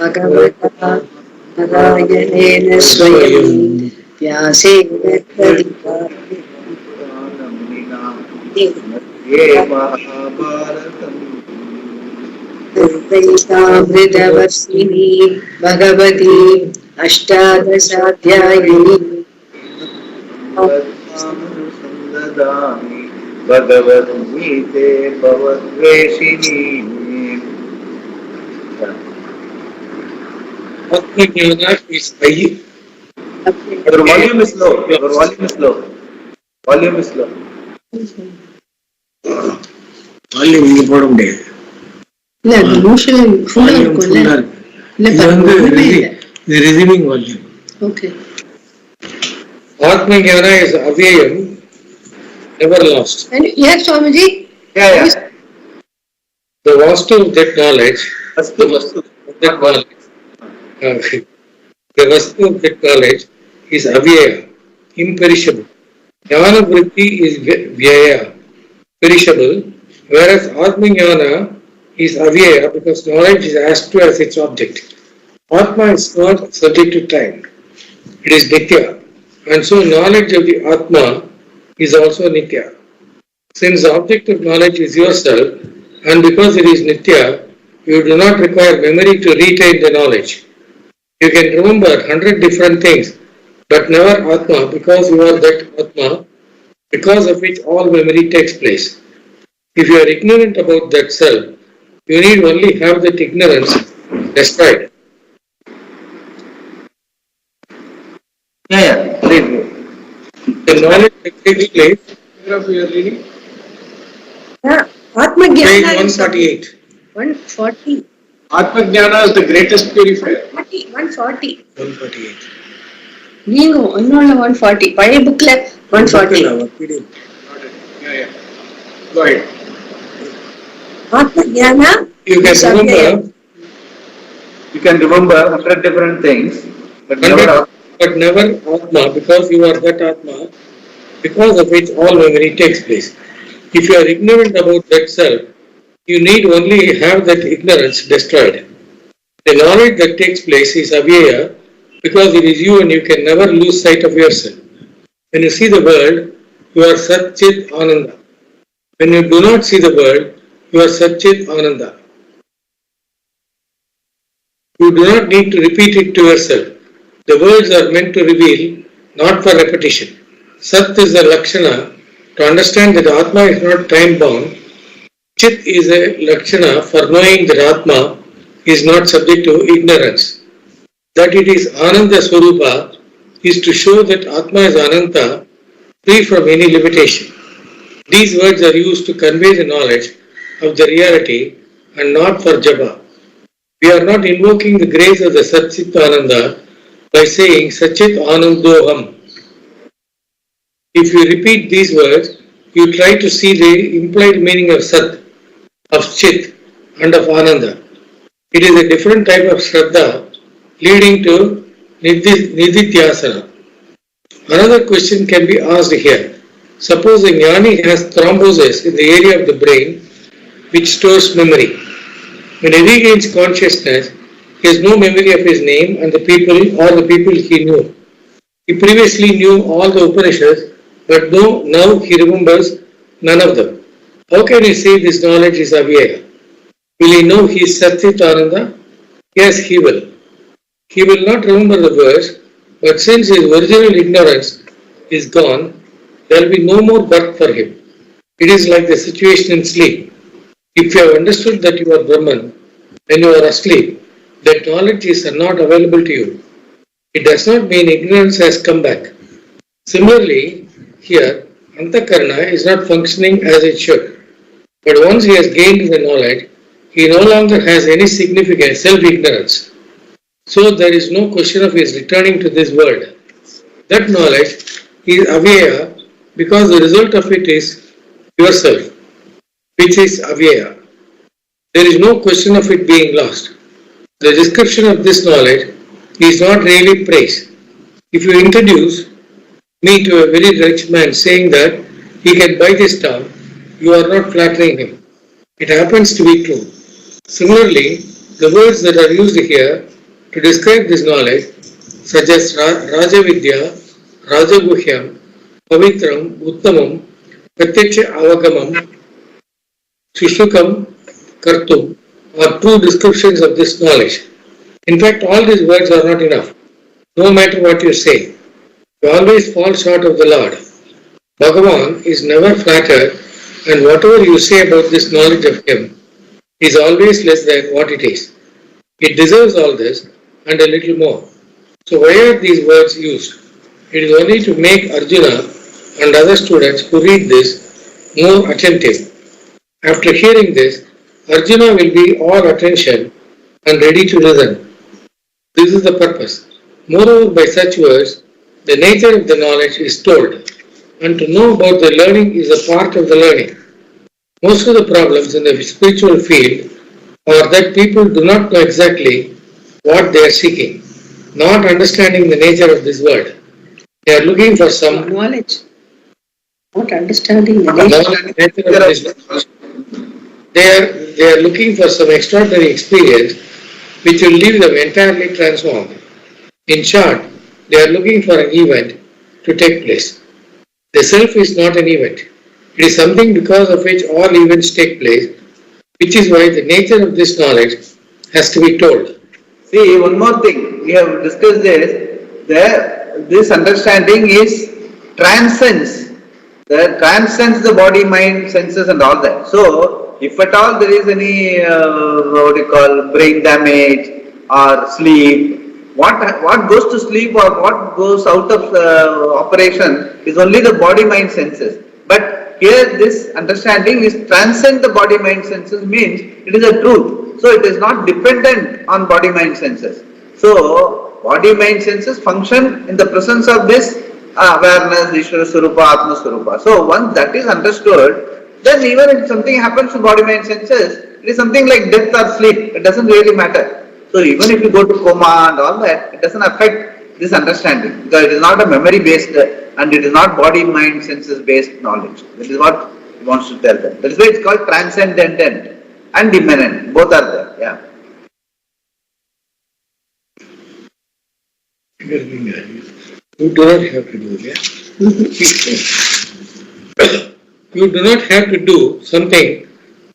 Bhagavata Narayana Swayam Vyasena Advaitavridavasini Bhagavati Ashtadasadhyayini Bhagavad Gita Bhavadveshini. Atma-jnana is high. Your volume is low. Your volume is low. Volume is low. Volume இங்க போட முடியாது. இல்ல emotional full இருக்கும்ல. இல்ல the receiving volume. Okay. Atma-jnana is avyayam, never lost. And yes, Swamiji. Yeah. The vastu of that knowledge. Vastu. That knowledge. The vastu of that knowledge is avyaya, imperishable. Jnana vritti is vyaya, perishable, whereas Atma-jnana is avyaya because knowledge is as true as its object. Atma is not subject to time. It is nitya. And so knowledge of the Atma is also nitya. Since the object of knowledge is yourself, and because it is nitya, you do not require memory to retain the knowledge. You can remember 100 different things, but never Atma because you are that Atma, because of which all memory takes place. If you are ignorant about that self, you need only have that ignorance destroyed. Yeah. Read. The knowledge that takes place. Yeah. Atma-jnana Page 148. 140. Atma-jnana is the greatest purifier. 140. 148. நீங்க ஒன்னொன்னு 140 பழைய புக்ல 140. Yeah. Go ahead. Atma-jnana. You can remember 100 different things, but never Atma because you are that Atma, because of which all memory takes place. If you are ignorant about that self, you need only have that ignorance destroyed. The knowledge that takes place is avyaya because it is you and you can never lose sight of yourself. When you see the world, you are Sat Chit Ananda. When you do not see the world, you are Sat Chit Ananda. You do not need to repeat it to yourself. The words are meant to reveal, not for repetition. Sat is the Lakshana. To understand that Atma is not time bound, Chit is a Lakshana for knowing that Atma is not subject to ignorance. That it is Ananda Swarupa is to show that Atma is Ananta, free from any limitation. These words are used to convey the knowledge of the reality and not for japa. We are not invoking the grace of the Satchit Ananda by saying Satchit Anandoham. If you repeat these words, you try to see the implied meaning of Sat, of Chit, and of Ananda. It is a different type of Shraddha leading to Nidhityasana. Another question can be asked here. Suppose a jnani has thrombosis in the area of the brain which stores memory. When he regains consciousness, he has no memory of his name and the people or the people he knew. He previously knew all the Upanishads, but now he remembers none of them. How can he say this knowledge is avyaya? Will he know he is Satchit Ananda? Yes, he will. He will not remember the words, but since his original ignorance is gone, there will be no more work for him. It is like the situation in sleep. If you have understood that you are Brahman when you are asleep, that knowledge is not available to you. It does not mean ignorance has come back. Similarly, here, Antakarana is not functioning as it should. But once he has gained the knowledge, he no longer has any significant self-ignorance. So there is no question of his returning to this world. That knowledge is avyaya because the result of it is yourself, which is avyaya. There is no question of it being lost. The description of this knowledge is not really praise. If you introduce me to a very rich man saying that he can buy this town, you are not flattering him. It happens to be true. Similarly, The words that are used here to describe this knowledge, such as Rajavidya, Rajaguhyam, Pavitram, Uttamam, Pratyaksha Avagamam, Shishukam, Kartum, are true descriptions of this knowledge. In fact, all these words are not enough. No matter what you say, you always fall short of the Lord. Bhagavan is never flattered, and whatever you say about this knowledge of Him is always less than what it is. It deserves all this and a little more. So why are these words used? It is only to make Arjuna and other students who read this more attentive. After hearing this, Arjuna will be all attention and ready to listen. This is the purpose. Moreover, by such words, the nature of the knowledge is told, and to know about the learning is a part of the learning. Most of the problems in the spiritual field are that people do not know exactly what they are seeking, not understanding the nature of this word. They are looking for some knowledge, not understanding the nature of this knowledge. They are looking for some extraordinary experience which will leave them entirely transformed. In short, they are looking for an event to take place. The self is not an event. It is something because of which all events take place, which is why the nature of this knowledge has to be told. See, one more thing, we have discussed this understanding transcends the body, mind, senses and all that. So, if at all there is any, brain damage or sleep, what goes to sleep or what goes out of operation is only the body, mind, senses. But here this understanding is transcend the body, mind, senses means it is a truth. So it is not dependent on body, mind, senses. So body, mind, senses function in the presence of this awareness, Ishvara Swarupa, Atma Swarupa. So once that is understood, then even if something happens to body, mind, senses, it is something like death or sleep. It doesn't really matter. So even if you go to coma and all that, it doesn't affect this understanding because it is not a memory based and it is not body, mind, senses based knowledge. That is what he wants to tell them. That is why it's called transcendent and immanent. Both are there. Yeah. You do not have to do You do not have to do something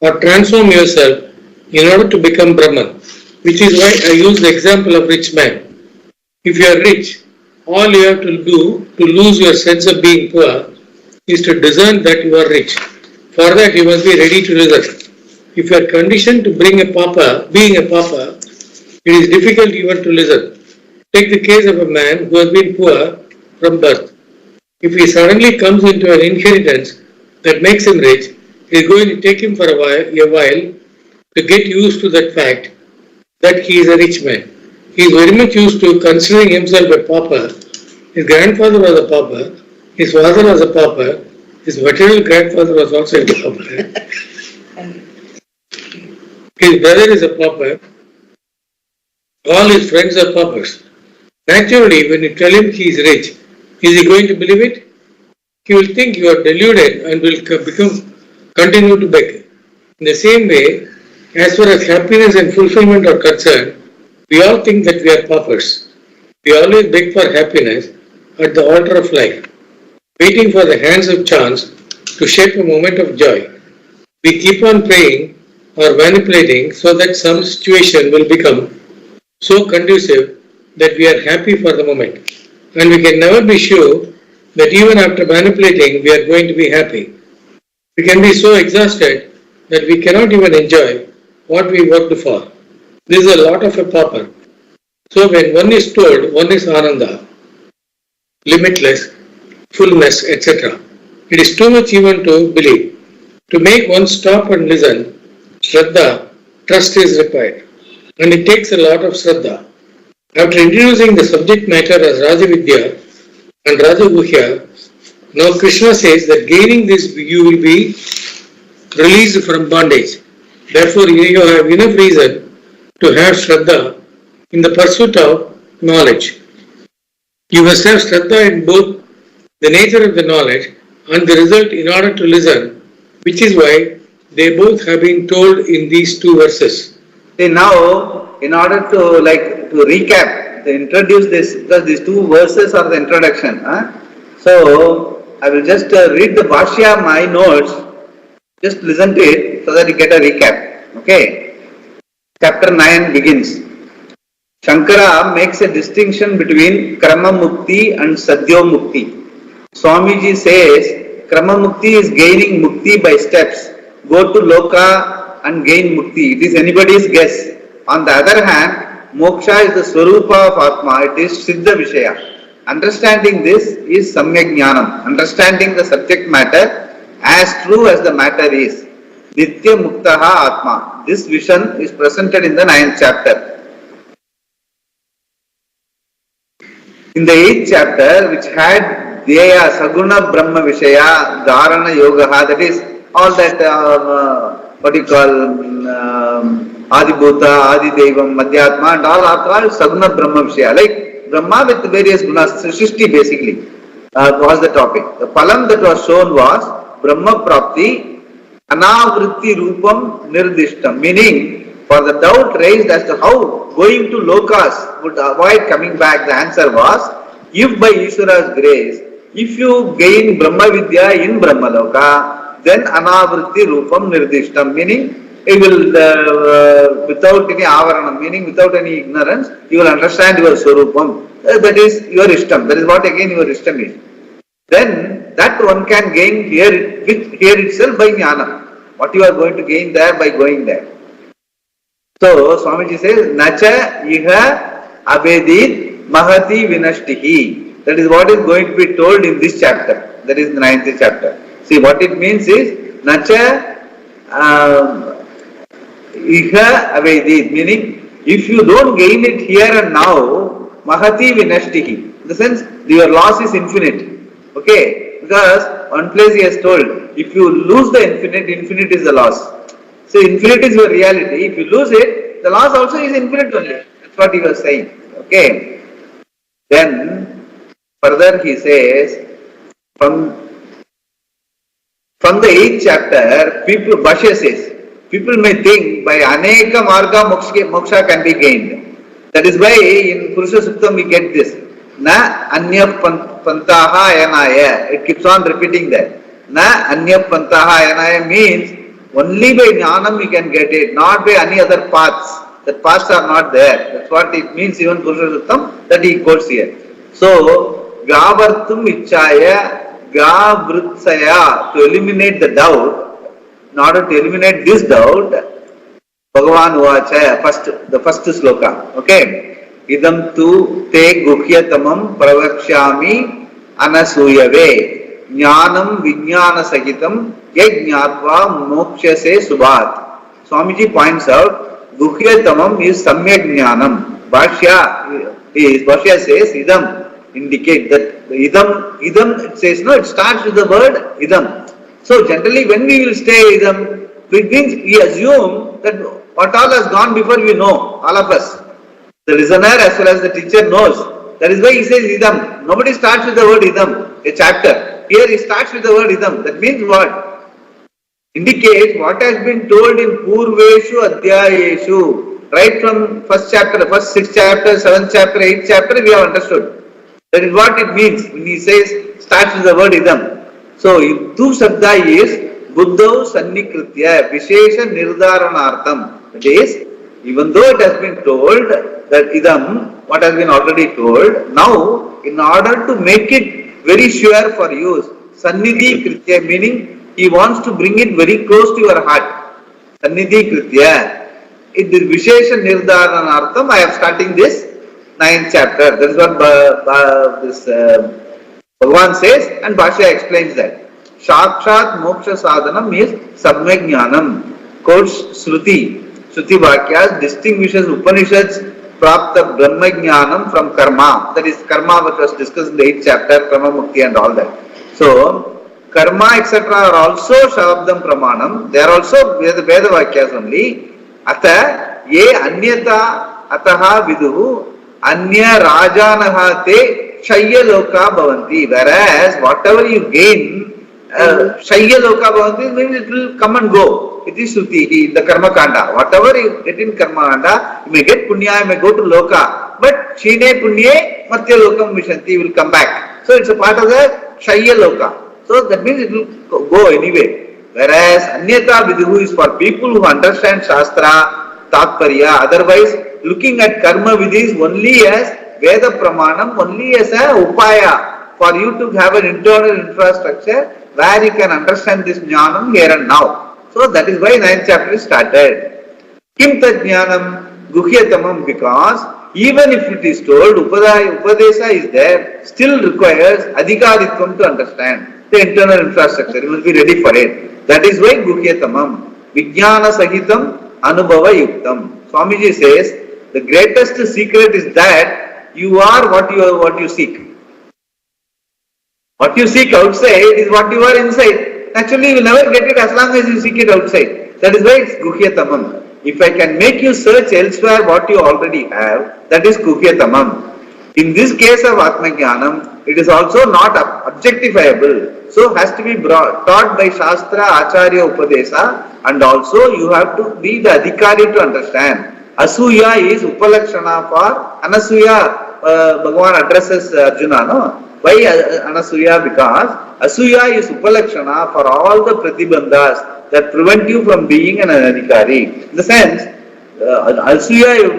or transform yourself in order to become Brahman, which is why I use the example of rich man. If you are rich, all you have to do to lose your sense of being poor is to discern that you are rich. For that you must be ready to listen. If you are conditioned to being a pauper, it is difficult even to listen. Take the case of a man who has been poor from birth. If he suddenly comes into an inheritance that makes him rich, it is going to take him for a while to get used to that fact that he is a rich man. He is very much used to considering himself a pauper. His grandfather was a pauper, his father was a pauper, his maternal grandfather was also a pauper. His brother is a pauper, all his friends are paupers. Naturally, when you tell him he is rich, is he going to believe it? He will think you are deluded and will continue to beg. In the same way, as far as happiness and fulfillment are concerned, we all think that we are paupers. We always beg for happiness at the altar of life, waiting for the hands of chance to shape a moment of joy. We keep on praying or manipulating so that some situation will become so conducive that we are happy for the moment. And we can never be sure that even after manipulating we are going to be happy. We can be so exhausted that we cannot even enjoy what we worked for. This is a lot of a pauper. So when one is told one is Ananda, limitless, fullness, etc., it is too much even to believe. To make one stop and listen, Shraddha, trust is required. And it takes a lot of Shraddha. After introducing the subject matter as Rajavidya and Rajaguhya, now Krishna says that gaining this you will be released from bondage. Therefore you have enough reason to have Shraddha in the pursuit of knowledge. You must have Shraddha in both the nature of the knowledge and the result in order to listen, which is why they both have been told in these two verses. See, now in order to recap, to introduce this, because these two verses are the introduction. So I will just read the Bhashya, my notes, just listen to it so that you get a recap. Okay. Chapter 9 begins. Shankara makes a distinction between Krama Mukti and Sadhyo Mukti. Swamiji says Krama Mukti is gaining Mukti by steps. Go to Loka and gain Mukti. It is anybody's guess. On the other hand, Moksha is the Swarupa of Atma. It is Siddha Vishaya. Understanding this is Samyak Jnanam. Understanding the subject matter as true as the matter is. Nitya Muktaha Atma. This vision is presented in the 9th chapter. In the 8th chapter, which had Dhyaya, Saguna Brahma Vishaya, Dharana Yogaha, that is all that, what you call, Adibhuta, Adidevam, Madhyatma, and all are called Saguna Brahma Vishaya. Like Brahma with various gunas, Srishti basically, was the topic. The palam that was shown was Brahma Prapti, Anavritti Rupam Nirdishtam, meaning for the doubt raised as to how going to Lokas would avoid coming back, the answer was, if by Ishvara's grace, if you gain Brahma Vidya in Brahma Loka, then Anavritti Rupam Nirdishtam, meaning you will, without any avaranam, meaning without any ignorance, you will understand your Swarupam. That is your Ishtam. That is what again your Ishtam is. Then that one can gain here itself by Jnana. What you are going to gain there by going there. So Swamiji says, Nacha Iha Abedit Mahati Vinashtihi. That is what is going to be told in this chapter. That is the 9th chapter. See, what it means is Nacha Iha Abedit, meaning if you don't gain it here and now, Mahati Vinashtihi. In the sense, your loss is infinite. Okay? Because one place he has told, if you lose the infinite, infinite is the loss. So infinite is your reality. If you lose it, the loss also is infinite only. That's what he was saying. Okay. Then further he says, from the 8th chapter, Bhashya says, people may think by Aneka Marga Moksha can be gained. That is why in Purusha Suktam we get this. Na Anya Pantaha Ayanaya. It keeps on repeating that. Na Anya Pantaha Ayanaya means only by Jnanam we can get it, not by any other paths. The paths are not there. That's what it means even Purusha Suktam that he quotes here. So, Gavartum Ichaya, Gavrutsaya, to eliminate the doubt, in order to eliminate this doubt, Bhagavan Uvacha, the first sloka. Okay. Idam tu te guhyatamam pravakshami anasuyave jnanam vijnana sahitam yajnatva mokshase subhat. Swamiji points out, guhyatamam is samyak jnanam. Bhashya says idam, indicate that idam it says, no, it starts with the word idam. So generally when we will say idam, it means we assume that what all has gone before we know, all of us. The listener as well as the teacher knows. That is why he says idam. Nobody starts with the word idam, a chapter. Here he starts with the word idam. That means what? Indicates what has been told in Purveshu Adhyayeshu. Right from first chapter, first 6th chapter, 7th chapter, 8th chapter, we have understood. That is what it means when he says, starts with the word idam. So, tu sabda is Buddho Sannikritya Vishesha Nirdaranartham. That is, even though it has been told that idam, what has been already told, now in order to make it very sure for use, Sannidhi Kritya, meaning he wants to bring it very close to your heart. Sannidhi Kritya. It is Vishesha Nirdaranartham. I am starting this 9th chapter. That is what Bhagavan says, and Bhashya explains that. Shakshat Moksha Sadhanam is Samyak Jnanam. Quotes Shruti Bhakyas distinguishes Upanishads Prapta Brahma Jnanam from Karma. That is Karma which was discussed in the 8th chapter, Karma Mukti and all that. So, Karma etc. are also Shabdam Pramanam. They are also Veda Vakyas only. Atha ye anyata ataha viduhu anya rajanaha te shayya loka bhavanti. Whereas whatever you gain Shaya Loka Bhavanti means it will come and go. It is Shruti, the Karma Kanda. Whatever you get in Karma Kanda, you may get Punya, you may go to Loka. But Shine Punye, Matya Lokam Vishanti will come back. So it's a part of the Shaya Loka. So that means it will go anyway. Whereas Anyata Vidhu is for people who understand Shastra, Tatparya, otherwise looking at Karma Vidhis only as Veda Pramanam, only as a Upaya for you to have an internal infrastructure where you can understand this Jnanam here and now. So that is why 9th chapter is started. Kim Tat Jnanam Guhyatamam, because even if it is told Upadesa is there, still requires Adhikaritvam to understand the internal infrastructure. You must be ready for it. That is why Guhyatamam, Vijnana Sahitam, Anubhava Yuktam. Swamiji says, the greatest secret is that you are what you seek. What you seek outside is what you are inside. Actually, you will never get it as long as you seek it outside. That is why it's Guhyatamam. If I can make you search elsewhere what you already have, that is Guhyatamam. In this case of Atmajnanam, it is also not objectifiable. So has to be taught by Shastra, Acharya, Upadesa, and also you have to be the Adhikari to understand. Asuya is Upalakshana for Anasuya. Bhagavan addresses Arjuna, no? Why Anasuya? Because Asuya is Upalakshana for all the Pratibandhas that prevent you from being an Adhikari. In the sense, Asuya,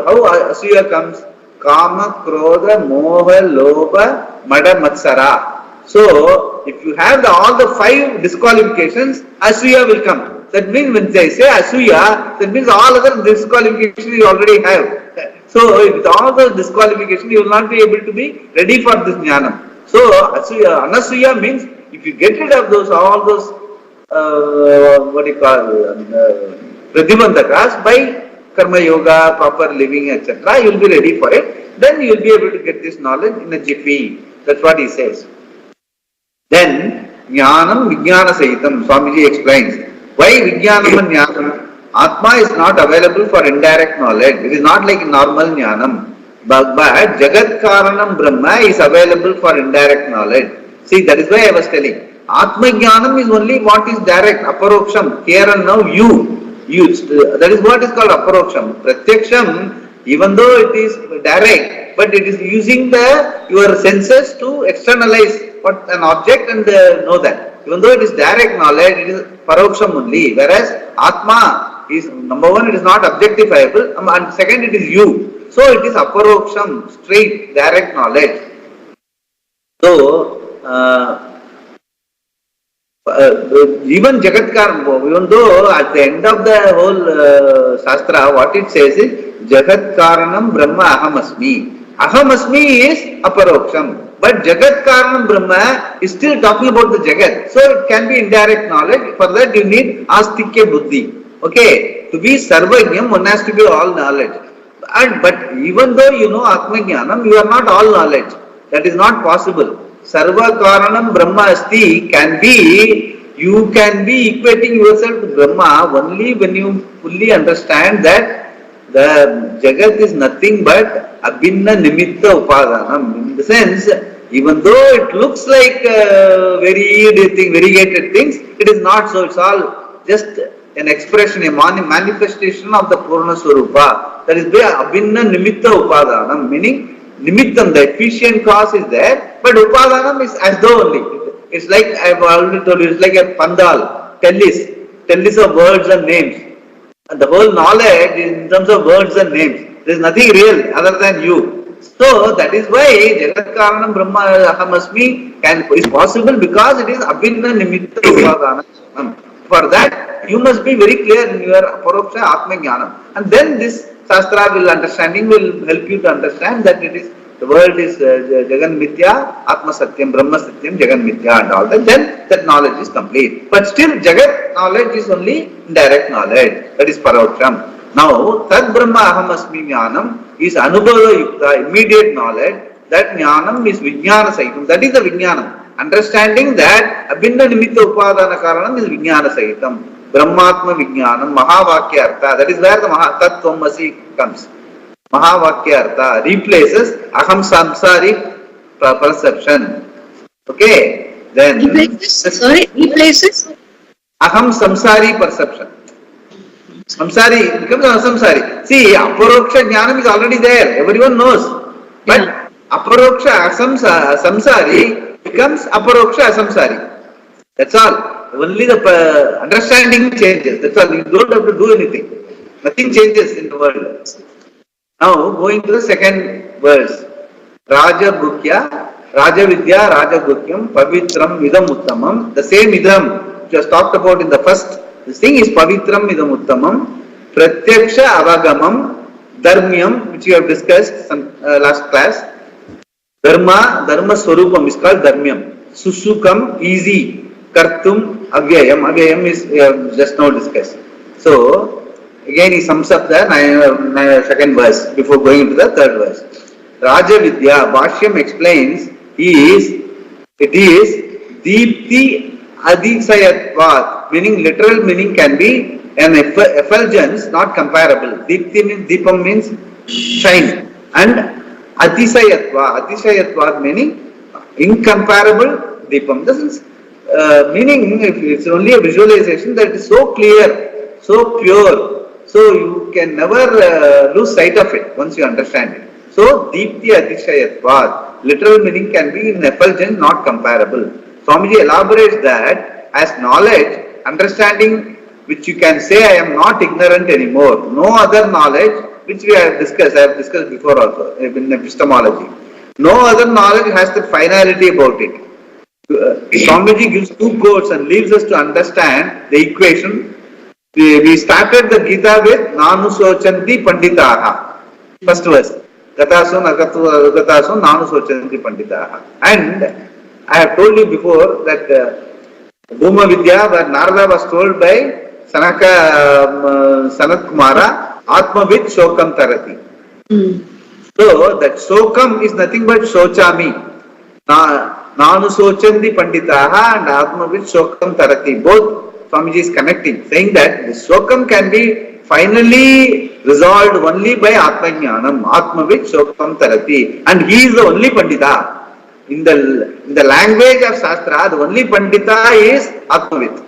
how Asuya comes? Kama, Krodha, Moha, Lobha, Mada, Matsara. So, if you have all the 5 disqualifications, Asuya will come. That means when they say Asuya, that means all other disqualifications you already have. So, with all the disqualifications, you will not be able to be ready for this Jnanam. So, Anasuya means if you get rid of all those Pratibandhakas by Karma Yoga, proper living, etc., you will be ready for it. Then you will be able to get this knowledge in a jiffy. That's what he says. Then, Jnanam Vijnana Sahitam, Swamiji explains. Why Vijnanam and Jnanam? Atma is not available for indirect knowledge. It is not like normal Jnanam. But Jagat Karanam Brahma is available for indirect knowledge. See, that is why I was telling. Atma Jnanam is only what is direct, Aparoksham. Here and now you. That is what is called Aparoksham. Pratyaksham, even though it is direct, but it is using your senses to externalize what an object and know that. Even though it is direct knowledge, it is Paroksham only. Whereas Atma is, number one, it is not objectifiable, and second, it is you. So it is Aparoksham, straight, direct knowledge. So, even Jagatkaran, even though at the end of the whole Shastra, what it says is Jagatkaranam Brahma Ahamasmi. Ahamasmi is Aparoksham. But Jagat Karanam Brahma is still talking about the Jagat. So it can be indirect knowledge. For that you need Astikya Buddhi. Okay. To be Sarvajnam, one has to be all knowledge. But even though you know Atmajnanam, you are not all knowledge. That is not possible. Sarva Karanam Brahma Asti can be, you can be equating yourself to Brahma only when you fully understand that the Jagat is nothing but Abhinna Nimitta Upadanam. In the sense, even though it looks like variegated things, it is not so. It's all just an expression, a manifestation of the Purna Swarupa. That is why Abhinna Nimitta Upadanam, meaning Nimittam, the efficient cause is there, but Upadanam is as though only. It's like I have already told you, it's like a pandal, tellis of words and names. And the whole knowledge is in terms of words and names. There is nothing real other than you. So that is why Jagat Karanam Brahma Ahamasmi is possible because it is Abhinna Nimitta Upadana. For that, you must be very clear in your Paroksha Atma Jnanam. And then this Shastra understanding will help you to understand that it is the world is Jagan Mithya, Atma Satyam, Brahma Satyam, Jagan Mithya and all that. Then that knowledge is complete. But still Jagat knowledge is only indirect knowledge. That is Paroksham. Now, Tad Brahma Ahamasmi Jnanam is Anubhava Yukta, immediate knowledge. That Jnanam is Vijnana Sahitam. That is the Vijnanam. Understanding that Abhinna Nimitta Upadana Karanam is Vijnana Sahitam. Brahmatma Vijnanam, Mahavakya Artha. That is where the Tat Tvamasi comes. Mahavakya Artha replaces Aham Samsari perception. Okay. then replaces aham samsari perception. Samsari becomes asamsari. See, aparoksha jnanam is already there. Everyone knows. But aparoksha samsari becomes aparoksha asamsari. That's all. Only the understanding changes. That's all. You don't have to do anything. Nothing changes in the world. Now, going to the second verse. Raja Bhukya, Raja Vidya, Raja Bhukyam, Pavitram, Idam Uttamam. The same Idam which was talked about in the first. This thing is Pavitram, Idam Uttamam. Pratyaksha Avagamam, Dharmyam, which we have discussed some last class. Dharma Swarupam is called Dharmyam. Susukam, easy. Kartum, Avyayam. Avyayam is we have just now discussed. So, again he sums up the second verse before going into the third verse. Raja Vidya, Bhashyam explains, it is Deepti Adisayatvat, meaning literal meaning can be an effulgence, not comparable. Deepam means shine. And Adisayatvat meaning incomparable Deepam. This is meaning, if it's only a visualization that is so clear, so pure, so you can never lose sight of it once you understand it. So, Deepti Adishayatvad, literal meaning can be in effulgence, not comparable. Swamiji elaborates that as knowledge, understanding which you can say I am not ignorant anymore. No other knowledge which we have discussed, I have discussed before also in epistemology. No other knowledge has the finality about it. Swamiji gives two quotes and leaves us to understand the equation. We started the Gita with Nanu Sochanti Panditaha. First verse. Gatasun Agatasun Nanu Sochanti Panditaha. And I have told you before that Bhuma Vidya, where Narada was told by Sanat Kumara, Atmavid Shokam Tarati. So that Shokam is nothing but Sochami. Nanu Sochanti Panditaha and Atmavid Shokam Tarati. Both Swamiji is connecting, saying that the Shokam can be finally resolved only by Atmajnanam, Atmavid Shokam Tarati, and he is the only Pandita. In the language of Shastra, the only Pandita is Atmavid.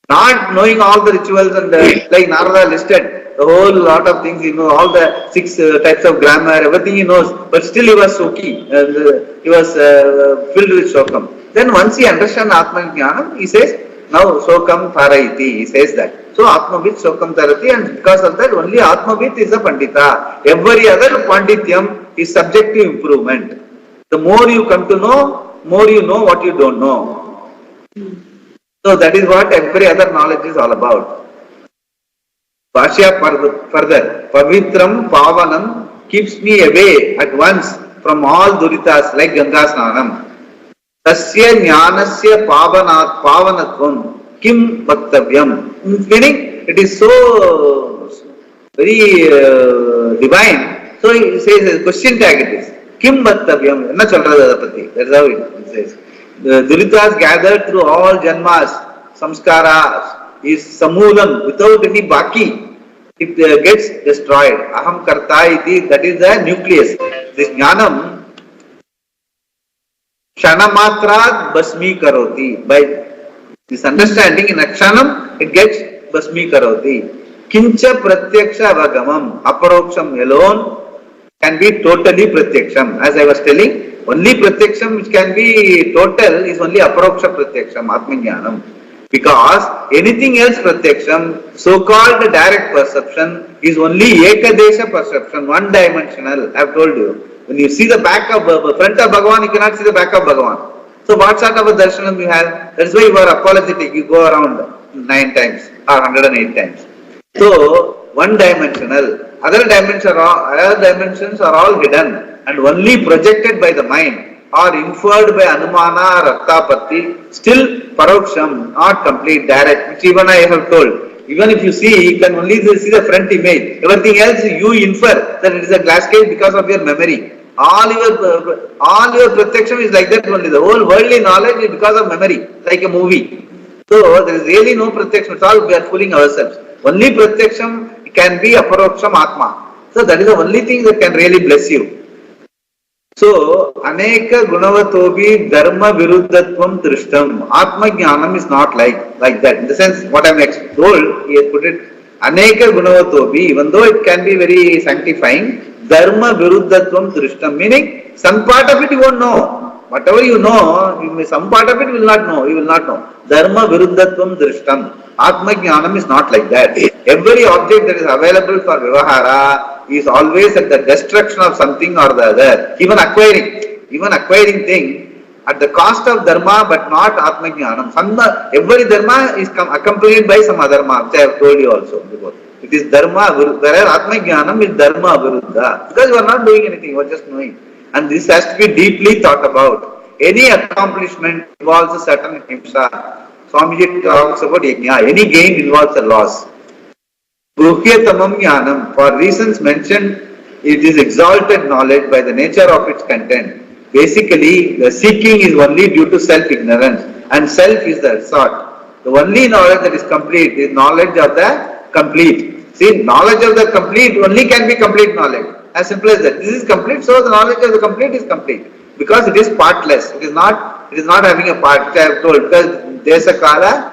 Not knowing all the rituals and like Narada listed, the whole lot of things, all the 6 types of grammar, everything he knows, but still he was Soki, he was filled with Shokam. Then once he understands Atmajnanam, he says, now Shokam Tharayiti, he says that. So Atmavit Shokam Tarati, and because of that only Atmavit is a Pandita. Every other Pandityam is subject to improvement. The more you come to know, more you know what you don't know. So that is what every other knowledge is all about. Bhashya further, Pavitram Pavanam keeps me away at once from all duritas like Ganga Snanam. Tasya Jnanasya Pavanatvam Kim Bhaktavyam. Meaning, it is so very divine. So he says, question tag it is. Kim Bhaktavyam. Enna chalradha adapati. That's how it says. The duritas gathered through all janmas, samskaras, is samulam, without any baki. It gets destroyed. Aham karta iti, that is the nucleus. This jnanam Kshanamatrad basmi karoti. By this understanding in akshanam, it gets basmi karoti. Kincha pratyaksha avagamam. Aparoksham alone can be totally pratyaksham. As I was telling, only pratyaksham which can be total is only aparoksha pratyaksham, atmajnanam. Because anything else pratyaksham, so-called direct perception, is only ekadesha perception, one-dimensional. I have told you. When you see the back of front of Bhagavan, you cannot see the back of Bhagavan. So what sort of a darshanam you have? That's why you are apologetic. You go around 9 times or 108 times. So one-dimensional. Other dimensions are all hidden and only projected by the mind or inferred by Anumana or Arthapatti. Still Paroksham, not complete, direct, which even I have told. Even if you see, you can only see the front image. Everything else you infer that it is a glass case because of your memory. All your protection is like that only. The whole worldly knowledge is because of memory, like a movie. So there is really no protection. It's all we are fooling ourselves. Only protection can be aparoksham atma. So that is the only thing that can really bless you. So, Aneka Gunavatobi Dharma Viruddhatvam Drishtam. Atma Jnanam is not like that. In the sense, what I am told, he has put it, Aneka Gunavatobi, even though it can be very sanctifying, Dharma Viruddhatvam Drishtam, meaning some part of it you won't know. Whatever you know, some part of it you will not know. You will not know. Dharma Viruddhatvam Drishtam. Atma Jnanam is not like that. Every object that is available for Vivahara is always at the destruction of something or the other. Even acquiring thing at the cost of Dharma but not Atma Jnanam. Every Dharma is accompanied by some other Dharma, which I have told you also before. It is Dharma, whereas Atma Jnanam is Dharma Viruddha. Because you are not doing anything, you are just knowing. And this has to be deeply thought about. Any accomplishment involves a certain himsa. Swamiji talks about yajna. Any gain involves a loss. Guhyatamam jnanam, for reasons mentioned, it is exalted knowledge by the nature of its content. Basically, the seeking is only due to self-ignorance, and self is the sought. The only knowledge that is complete is knowledge of the complete. See, knowledge of the complete only can be complete knowledge. As simple as that. This is complete, so the knowledge of the complete is complete. Because it is partless. It is not having a part, I have told, because Desa Kala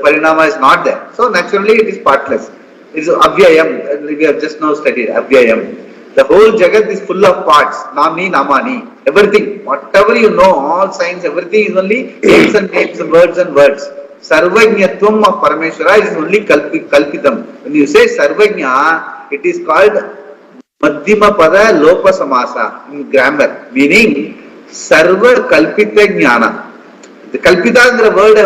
Parinama is not there. So naturally it is partless. It is Avyayam. We have just now studied Avyayam. The whole Jagat is full of parts. Namni, Namani. Everything. Whatever you know, all signs, everything is only names and names, words and words. Sarvajñatvam of Parameshwara is only Kalpitam. When you say Sarvajña, it is called Madhyama Pada Lopa Samasa in grammar. Meaning Sarva Kalpita Jnana. The Kalpita is the word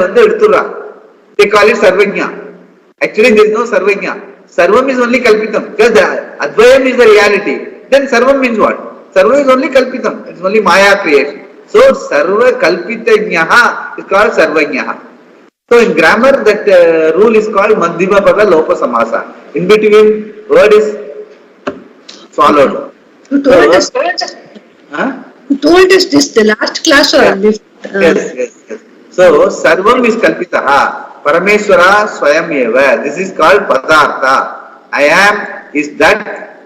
they call it Sarvajña. Actually there is no Sarvajña. Sarvam is only Kalpitam. Because the Advayam is the reality. Then Sarvam means what? Sarva is only Kalpitam. It is only Maya creation. So Sarva Kalpita Jnaha is called Sarvajñaha. So in grammar that rule is called Madhyama Pada Lopa Samasa. In between word is swallowed. You told us. You told us this the last class or this? Yes. So Sarvam is Kalpitaha. Parameshwara Swayam Eva. This is called Padartha. I am is that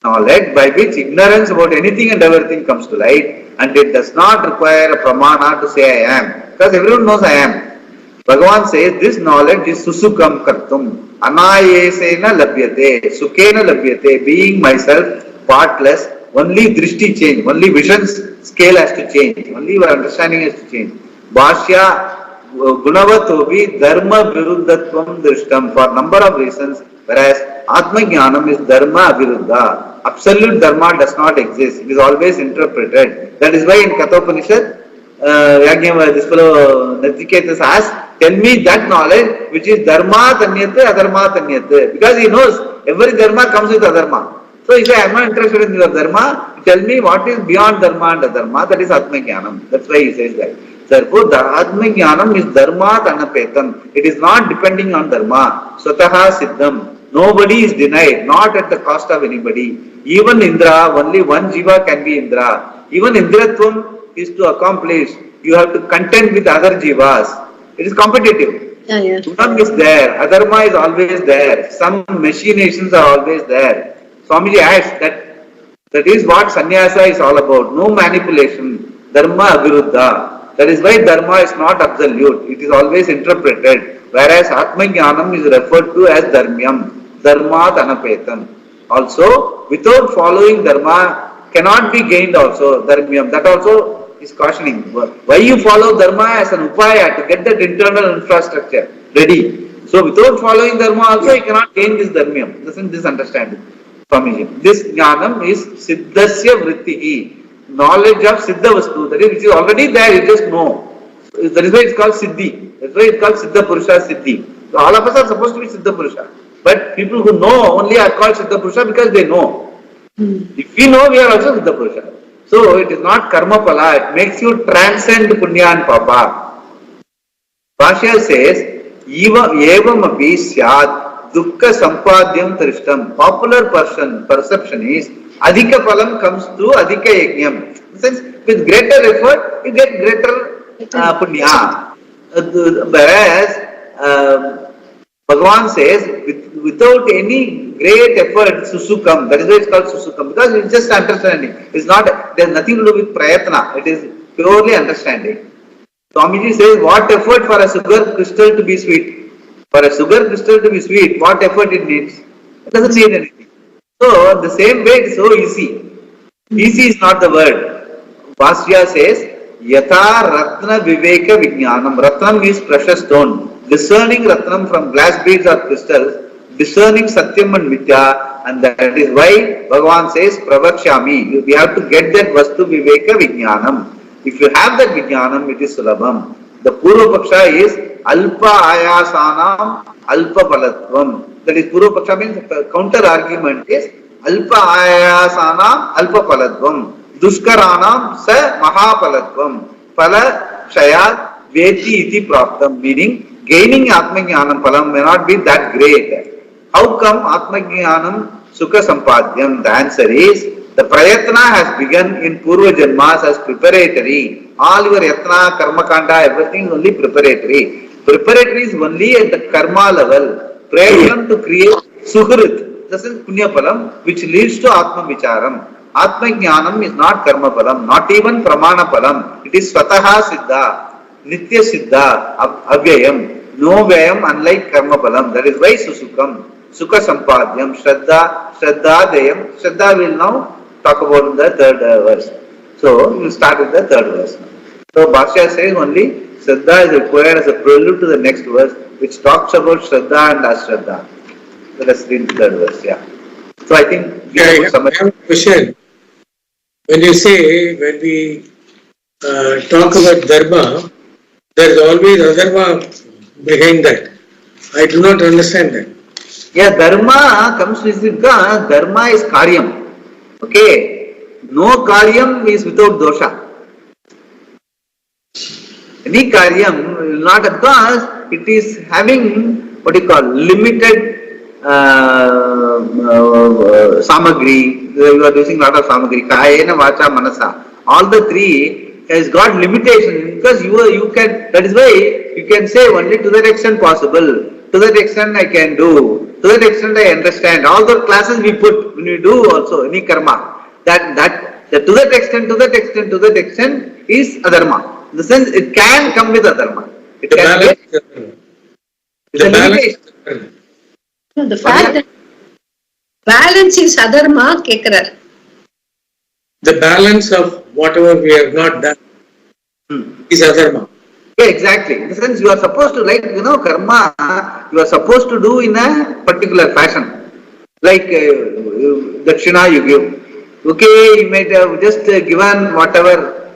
knowledge by which ignorance about anything and everything comes to light, and it does not require a pramana to say I am. Because everyone knows I am. Bhagavan says this knowledge is susukam kartum. Anayesena labhyate. Sukena labhyate. Being myself, partless, only drishti change, only vision's scale has to change, only your understanding has to change. Bhashya Gunavatobi Dharma Viruddhatvam Drishtam for number of reasons, whereas Atma Jnanam is Dharma Viruddha. Absolute Dharma does not exist, it is always interpreted. That is why in Kathopanishad, this fellow Natiketas asks, tell me that knowledge which is Dharma Tanyate, Adharma Tanyate. Because he knows every Dharma comes with Adharma. So he says, I am not interested in your Dharma, tell me what is beyond Dharma and Adharma, that is Atma Jnanam. That's why he says that. Therefore, the Atma Jnanam is Dharma Tanapetam. It is not depending on Dharma. Swataha Siddham. Nobody is denied, not at the cost of anybody. Even Indra, only one Jiva can be Indra. Even Indratvam is to accomplish. You have to contend with other Jivas. It is competitive. Gunam is there. Adharma is always there. Some machinations are always there. Swamiji adds that is what sannyasa is all about. No manipulation. Dharma aviruddha. That is why dharma is not absolute. It is always interpreted. Whereas Atma Jnanam is referred to as dharmyam. Dharma anapetam. Also, without following dharma cannot be gained also. Dharmyam. That also is cautioning. Why you follow dharma as an upaya to get that internal infrastructure ready. So without following dharma also you cannot gain this dharmyam. Doesn't this understand? This jnanam is siddhasya vrittihi, knowledge of siddha vastu, that is which is already there, you just know. That is why it's called siddhi. That's why it's called siddha purusha siddhi. So all of us are supposed to be siddha purusha. But people who know only are called siddha purusha because they know. If we know, we are also siddha purusha. So it is not karma pala, it makes you transcend punya and papa. Bhashya says, evam api syad dukkha sampadyam trishtam. Popular perception is adhika phalam comes through adhika yajnam. In the sense, with greater effort, you get greater punya. Whereas Bhagavan says, without any great effort, susukam. That is why it's called susukam. Because it's just understanding. It's not, there's nothing to do with prayatna. It is purely understanding. Swamiji says, what effort for a sugar crystal to be sweet? For a sugar crystal to be sweet, what effort it needs? It doesn't need anything. So, the same way it's so easy. Easy is not the word. Vasya says, Yatha Ratna Viveka Vijnanam. Ratnam means precious stone. Discerning Ratnam from glass beads or crystals, discerning Satyam and Mithya, and that is why Bhagavan says, Pravakshami. We have to get that Vastu Viveka Vijnanam. If you have that Vijnanam, it is Sulabham. The Purva Paksha is Alpa Ayasanam Alpa Palatvam. That is Purva Paksha means the counter argument is Alpa Ayasanam Alpa Palatvam. Dushkaranam Sa Mahapalatvam. Pala Shayat Veti Iti Praptam. Meaning, gaining Atmajnanam Palam may not be that great. How come Atmajnanam Sukha Sampadhyam? The answer is, the prayatna has begun in Purva Janmas as preparatory. All your yatna, karma kanda, everything is only preparatory. Preparatory is only at the karma level. Prayatam to create suhrit, this is punya palam, which leads to atma vicharam. Atma jnanam is not karma palam, not even pramana palam. It is swataha siddha, nitya siddha, avyayam. No vyayam unlike karma palam. That is why susukam, sukha sampadhyam, shraddha, shraddhadayam. Shraddha will now talk about in the third verse. So, we will start with the third verse. So, Bhashya says only Shraddha is required as a prelude to the next verse, which talks about Shraddha and Ashraddha. So, let's read the third verse, yeah. So, I think we have I have a question. When you say, when we talk about dharma, there is always adharma behind that. I do not understand that. Yeah, dharma comes with because dharma is karyam. Okay, no karyam is without dosha. Any karyam will not, because it is having what you call limited samagri. You are using a lot of samagri. Kayena, vacha, manasa. All the three has got limitation because you can. That is why you can say only to that extent possible. To that extent I can do. To that extent I understand. All the classes we put when we do also any karma, that to that extent is adharma. In the sense it can come with adharma. It The can balance, be a limitation. No, the fact that balance is adharma, kekrar. the balance of whatever we have not done is adharma. Yeah, exactly. In the sense you are supposed to, like, karma, you are supposed to do in a particular fashion. Like dakshina you give. Okay, you might have just given whatever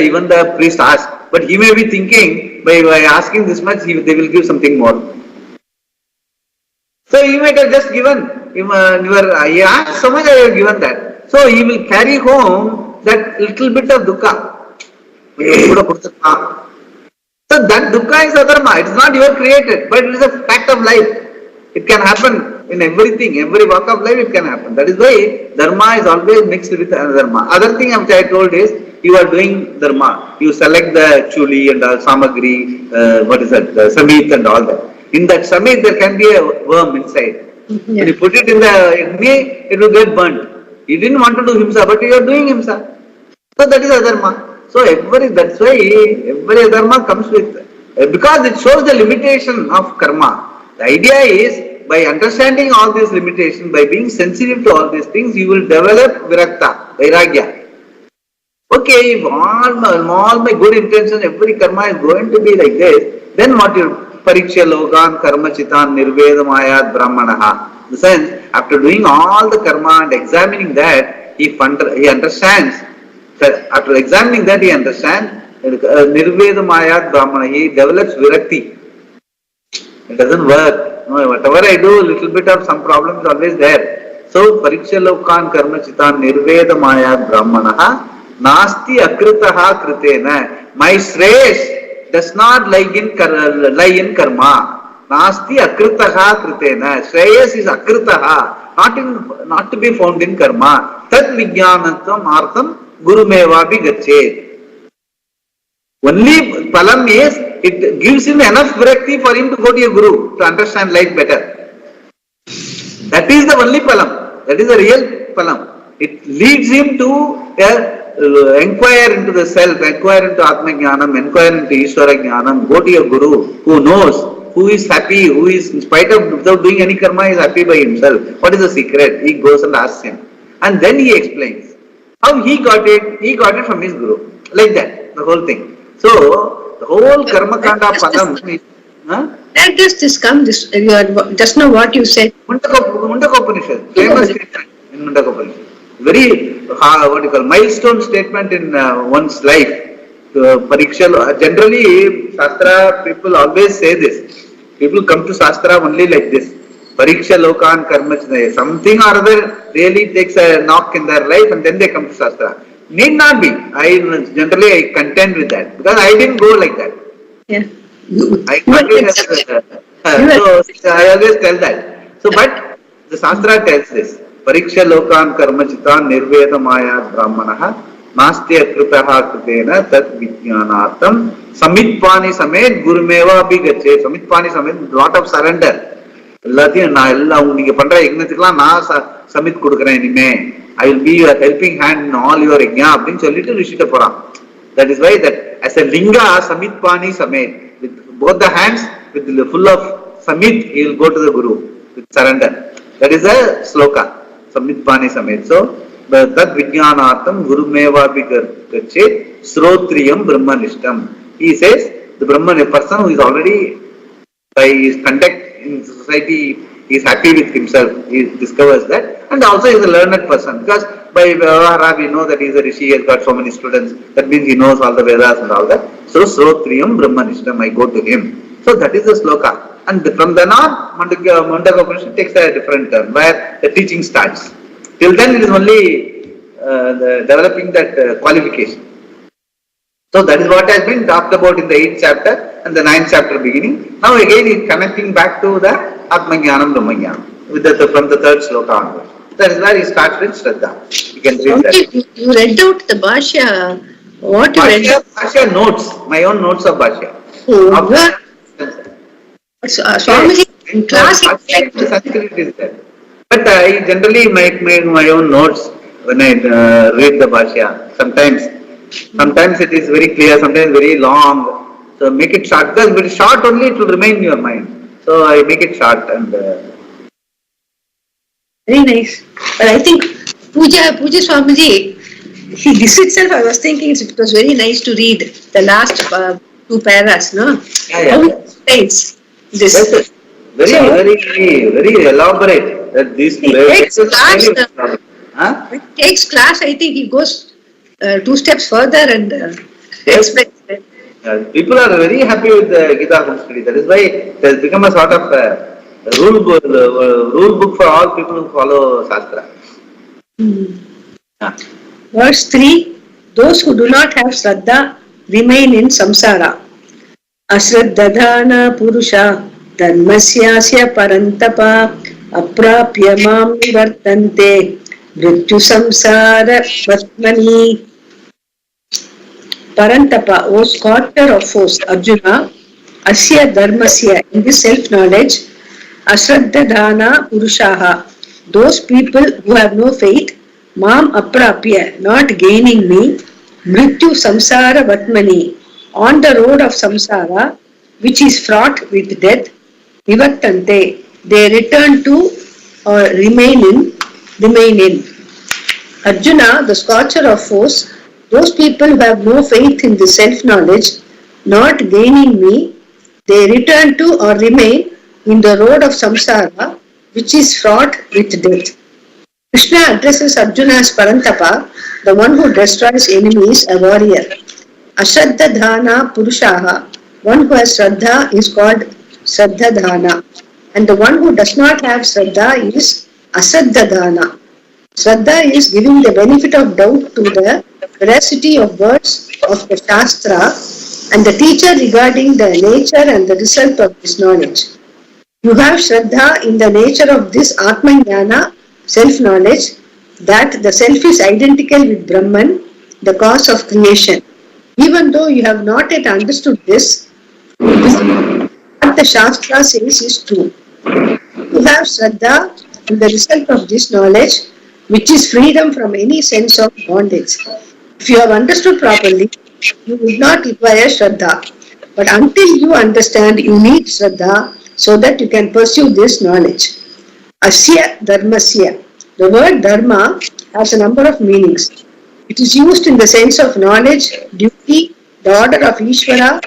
even the priest asked. But he may be thinking, by asking this much, they will give something more. So he might have just given, he asked so much, I have given that. So he will carry home that little bit of dukkha. So that dukkha is adharma. It is not your created, but it is a fact of life. It can happen in everything, every walk of life it can happen. That is why dharma is always mixed with adharma. Other thing which I told is, you are doing dharma. You select the chuli and all samagri, the samit and all that. In that samit there can be a worm inside. Yeah. When you put it in the agni, it will get burnt. You didn't want to do himsa, but you are doing himsa. So that is adharma. So that's why every adharma comes with, because it shows the limitation of karma. The idea is, by understanding all these limitations, by being sensitive to all these things, you will develop virakta, vairagya. Okay, if all my good intentions, every karma is going to be like this, then what you pariksha logan karma chitan nirvedamayat brahmanaha. In the sense, after doing all the karma and examining that, he understands. After examining that, he understands nirvedamayat brahmana. He develops virakti. It doesn't work. No, whatever I do, little bit of some problem is always there. So, pariksha lokan karma chitan nirvedamayat brahmanaha nasti akritaha kritena. My shresh does not lie in karma. Nasti akritaha kritena. Shreyas is akritaha, not to be found in karma. Tat vijnanatvam artham gurumeva bhi gachet. Only palam is it gives him enough virakti for him to go to a guru to understand life better. That is the only palam. That is the real palam. It leads him to inquire into the self, inquire into Atma Jnanam, inquire into Ishvara Jnanam, go to a guru who knows, who is happy, who is, in spite of without doing any karma, is happy by himself. What is the secret? He goes and asks him. And then he explains. How he got it from his guru. Like that, the whole thing. So, the whole karma kanda palam is, Where does this come? Just now what you said. Mundaka Upanishad, famous statement in Mundaka Upanishad. Very, milestone statement in one's life. Pariksha, generally, Shastra people always say this. People come to Shastra only like this. Pariksha Lokan Karmachnaya. Something or other really takes a knock in their life and then they come to Shastra. Need not be. I contend with that. Because I didn't go like that. Yeah. I always tell that. So, but the Shastra tells this. Pariksha Lokan Karmachitan Nirveda Maya Brahmanaha Nastya Kritaha Kritena Tat Vijnanatam Samitpani Samet Gurumeva Bigache. Samitpani Samet, lot of surrender. எல்லாத்தையும் நான் எல்லாம் நீங்க பண்ற யஜ்ஞத்துக்குலாம் நான் submit கொடுக்குறேன் இனிமே I will be your helping hand in all your yajna அப்படின்னு சொல்லிட்டு ரிஷிட்ட போறான். That is why that as a linga samitpani samet, with both the hands with full of samit, he will go to the guru with surrender. That is a sloka, samitpani samet. So tad vijnanaartam gurumeva bigacche srotriyam brahmanishtam. He says the brahman, a person who is already by his conduct in society, he is happy with himself, he discovers that, and also he is a learned person, because by Vyavahara we know that he is a rishi, he has got so many students, that means he knows all the Vedas and all that. So Srotriyam Brahmanishtam, I go to him. So that is the sloka. And from then on, Mundaka Upanishad takes a different turn, where the teaching starts. Till then it is only developing that qualification. So that is what has been talked about in the 8th chapter and the 9th chapter beginning. Now again he is connecting back to the Atma Jnanam Brahma Jnanam from the 3rd sloka onwards. That is where he starts with Shraddha. You can read that. You read out the Bhashya. What you read out? Bhashya notes, my own notes of Bhashya. Swamiji, in class Sanskrit is there. But I generally make my own notes when I read the Bhashya. Sometimes it is very clear, sometimes very long. So make it short, because if it is short only, it will remain in your mind. So I make it short and... Very nice. But I think Puja Swamiji, this itself I was thinking it was very nice to read the last 2 paras, no? Yeah. How it explains this. Yes, very elaborate. That this it takes class, I think he goes 2 steps further and explains it. People are very happy with the Gita home study. That is why it has become a sort of rule book for all people who follow Shastra. Verse 3, those who do not have Shraddha remain in samsara. Ashraddhadhana purusha dharmasyasya parantapa aprapya mam nivartante mrityu samsara vatmani. Parantapa, O scorcher of foes, Arjuna, Asya Dharmasya, in this self-knowledge, Ashraddhadhana Purushaha, those people who have no faith, Mam Aprapya, not gaining me, Mrityu Samsara Vatmani, on the road of Samsara, which is fraught with death, Nivattante, they return to or remain in. Arjuna, the scorcher of foes, those people who have no faith in the self-knowledge, not gaining me, they return to or remain in the road of samsara, which is fraught with death. Krishna addresses Arjuna as Parantapa, the one who destroys enemies, a warrior. Ashraddhadhana Purushaha, one who has Shraddha is called Shraddhadhana, and the one who does not have Shraddha is Ashraddhadhana. Shraddha is giving the benefit of doubt to the veracity of words of the Shastra and the teacher regarding the nature and the result of this knowledge. You have Shraddha in the nature of this Atma Jnana, self-knowledge, that the self is identical with Brahman, the cause of creation. Even though you have not yet understood this, What the Shastra says is true. To have Shraddha and the result of this knowledge, which is freedom from any sense of bondage. If you have understood properly, you would not require Shraddha. But until you understand, you need Shraddha so that you can pursue this knowledge. Asya Dharmasya. The word Dharma has a number of meanings. It is used in the sense of knowledge, duty, the order of Ishvara,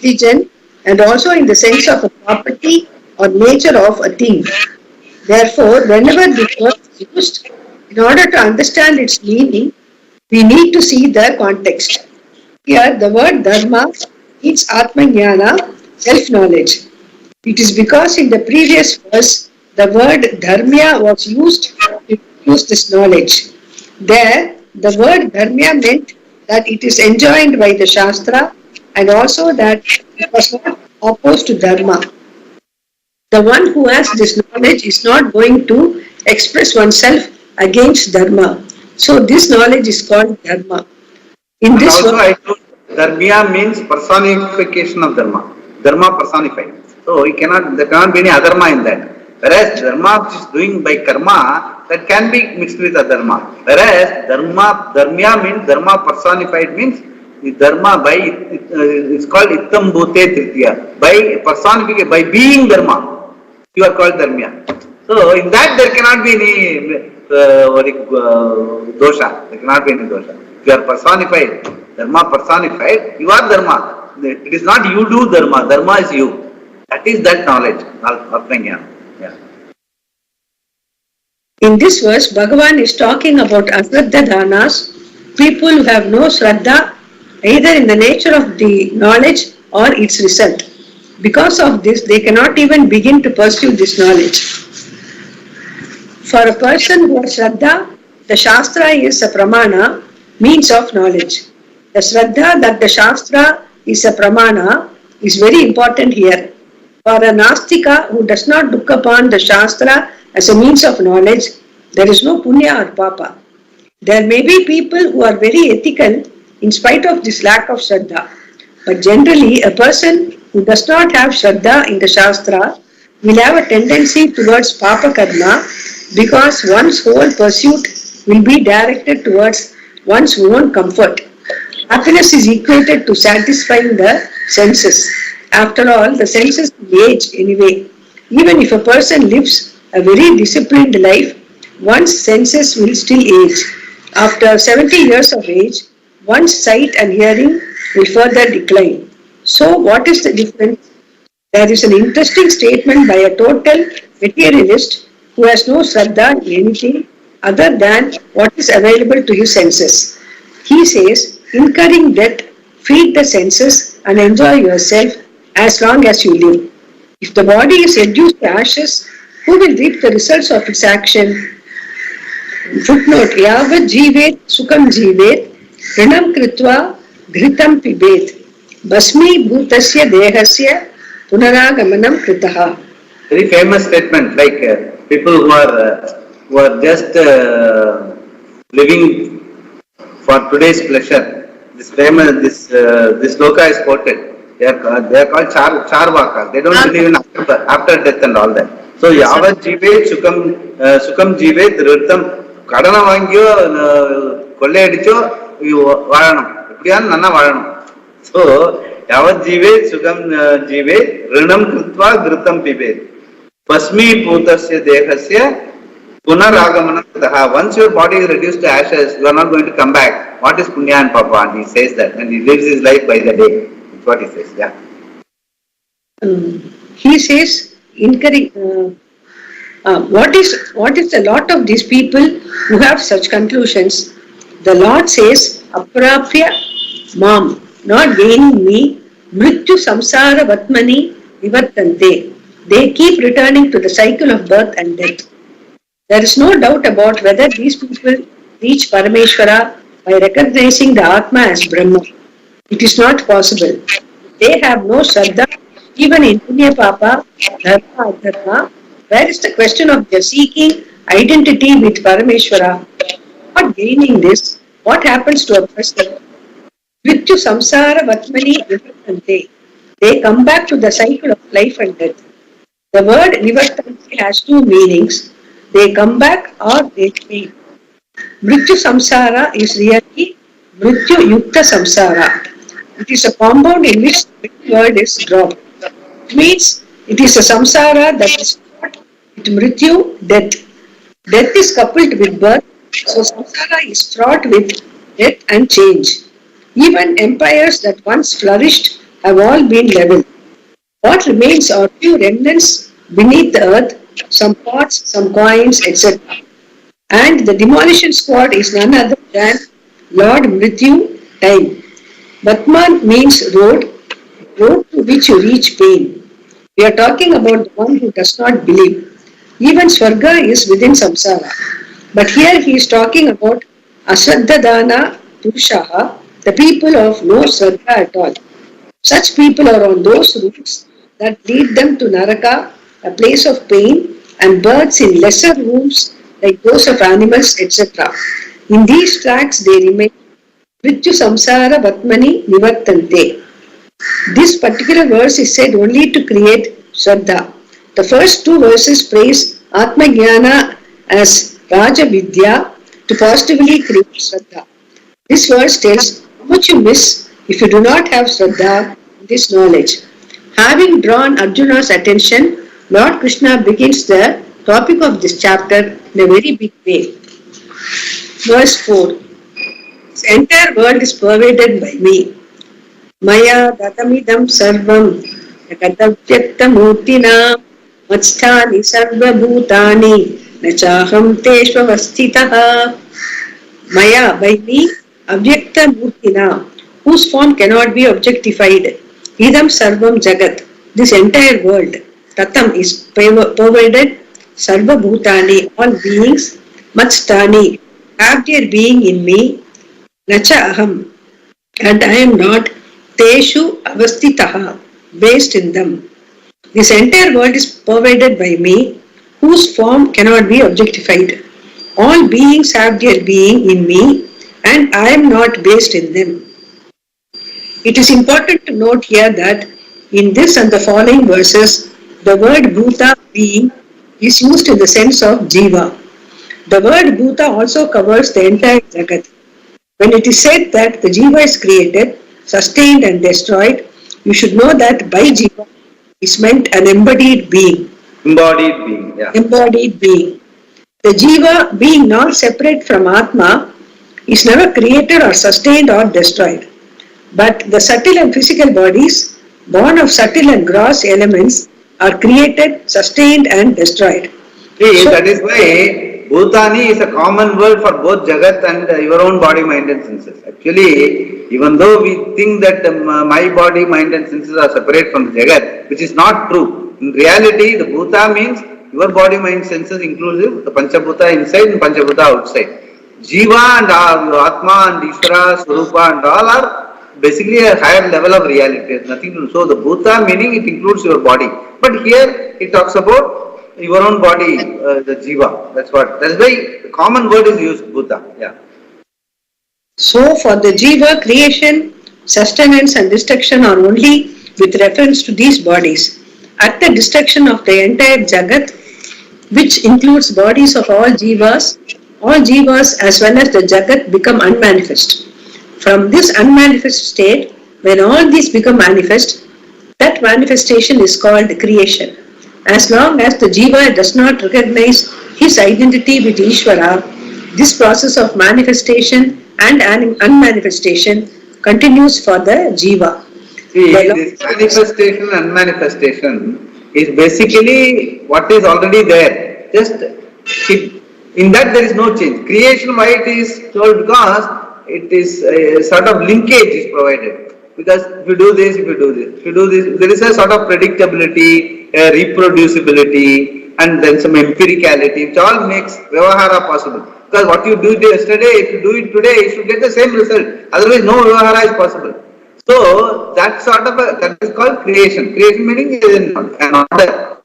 religion, and also in the sense of a property or nature of a thing. Therefore, whenever this word is used, in order to understand its meaning, we need to see the context. Here, the word Dharma means Atmajnana, self-knowledge. It is because in the previous verse, the word Dharmya was used to introduce this knowledge. There, the word Dharmya meant that it is enjoined by the Shastra and also that it was not opposed to Dharma. The one who has this knowledge is not going to express oneself against Dharma. So this knowledge is called Dharma. In And this also one, I told Dharmya means personification of Dharma. Dharma personified. So there cannot be any adharma in that. Whereas Dharma which is doing by karma, that can be mixed with adharma. Whereas Dharmya means Dharma personified means the Dharma by it's called Ittam Bhute Tritiya. By personification, by being Dharma, you are called Dharmya. So in that there cannot be any dosha. There cannot be any dosha. If you are personified, Dharma personified, you are Dharma. It is not you do Dharma, Dharma is you. That is that knowledge, Atmajnana. Yeah. in this verse, Bhagavan is talking about Ashraddha Dhanas, people who have no Shraddha either in the nature of the knowledge or its result. Because of this, they cannot even begin to pursue this knowledge. For a person who has Shraddha, the Shastra is a pramana, means of knowledge. The Shraddha that the Shastra is a pramana is very important here. For a Nastika who does not look upon the Shastra as a means of knowledge, there is no punya or papa. There may be people who are very ethical in spite of this lack of Shraddha. But generally, a person who does not have Shraddha in the Shastra will have a tendency towards papa karma because one's whole pursuit will be directed towards one's own comfort. Happiness is equated to satisfying the senses. After all, the senses age anyway. Even if a person lives a very disciplined life, one's senses will still age. After 70 years of age, one's sight and hearing will further decline. So what is the difference? There is an interesting statement by a total materialist who has no Shraddha in anything other than what is available to his senses. He says, incurring debt, feed the senses and enjoy yourself as long as you live. If the body is reduced to ashes, who will reap the results of its action? Footnote, Yavat Jivet Sukam Jivet Rinam Kritva Ghritam Pibet Basmi Bhutasya Dehasya Punaragamanam Kritaha. Very famous statement, like people who are just living for today's pleasure. This famous this sloka is quoted. They are called charvakas. They don't believe in after death and all that. So yavat jivet sukam jivet ritam kadana vaangyo kolle adicho valanam. Ipdiyan nanna valanam. So yavat jivet sukam jivet rinam kritva ghritam pibet. Basmi bhutasya dehasya punaragamanam kritaha. Once your body is reduced to ashes, you are not going to come back. What is punya and papa? And he says that, and he lives his life by the day. That's what he says. Yeah. He says, what is the lot of these people who have such conclusions? The Lord says, aprapya mam, not gaining me, mrityu samsara vatmani vivattante. They keep returning to the cycle of birth and death. There is no doubt about whether these people reach Parameshvara by recognizing the Atma as Brahma. It is not possible. They have no Shraddha, even in Punya Papa, Dharma, Adharma. Where is the question of their seeking identity with Parameshvara? Not gaining this, what happens to a person? Mrityu samsara vatmani vivattante. They come back to the cycle of life and death. The word nivartanti has two meanings. They come back or they remain. Mrityu samsara is really Mrityu yukta samsara. It is a compound in which the word is dropped. It means it is a samsara that is fraught with Mrityu, death. Death is coupled with birth, so samsara is fraught with death and change. Even empires that once flourished have all been leveled. What remains are few remnants beneath the earth, some pots, some coins, etc. And the demolition squad is none other than Lord Mrityu, time. Batman means road, road to which you reach pain. We are talking about the one who does not believe. Even Swarga is within samsara. But here he is talking about Asraddhadana Purushaha, the people of no Swarga at all. Such people are on those routes that lead them to Naraka, a place of pain, and births in lesser rooms like those of animals, etc. In these tracks they remain. Mrityu samsara vatmani nivartante. This particular verse is said only to create Shraddha. The first two verses praise Atma Jnana as Raja Vidya to positively create Shraddha. This verse tells how much you miss if you do not have Shraddha, this knowledge. Having drawn Arjuna's attention, Lord Krishna begins the topic of this chapter in a very big way. Verse 4. This entire world is pervaded by me. Maya gatamidam sarvam yakatavyaktamurtina matstani sarvabhutani nachaham teshvavastitaha. Maya, by me, avyakta murtina, whose form cannot be objectified. Idam sarvam jagat, this entire world. Tatam is pervaded, sarva bhutani, all beings, matstani, have their being in me, nacha aham, and I am not, teshu avastitaha, based in them. This entire world is pervaded by me, whose form cannot be objectified. All beings have their being in me, and I am not based in them. It is important to note here that in this and the following verses, the word bhuta, being, is used in the sense of jiva. The word bhuta also covers the entire jagat. When it is said that the jiva is created, sustained and destroyed, you should know that by jiva is meant an embodied being. Embodied being, yeah. Embodied being. The jiva, being not separate from Atma, is never created or sustained or destroyed. But the subtle and physical bodies, born of subtle and gross elements, are created, sustained and destroyed. See, that is why Bhutani is a common word for both Jagat and your own body, mind and senses. Actually, even though we think that my body, mind and senses are separate from the Jagat, which is not true. In reality, the Bhuta means your body, mind, senses inclusive, the Panchabhuta inside and Panchabhuta outside. Jiva and Atma and Ishvara, Swarupa and all are basically a higher level of reality. There's nothing to do. So the Bhuta meaning it includes your body. But here it talks about your own body, the Jiva. That's why the common word is used, Bhuta. Yeah. So for the jiva, creation, sustenance and destruction are only with reference to these bodies. At the destruction of the entire Jagat, which includes bodies of all jivas as well as the Jagat become unmanifest. From this unmanifest state, when all these become manifest, that manifestation is called creation. As long as the jiva does not recognize his identity with Ishvara, this process of manifestation and unmanifestation continues for the jiva. See, this manifestation and manifestation is basically what is already there. Just in that there is no change. Creation, why it is told? Because it is a sort of linkage is provided. Because if you do this, if you do this, there is a sort of predictability, reproducibility, and then some empiricality, which all makes Vyavahara possible. Because what you did yesterday, if you do it today, you should get the same result. Otherwise, no Vyavahara is possible. So, that is called creation. Creation meaning an order,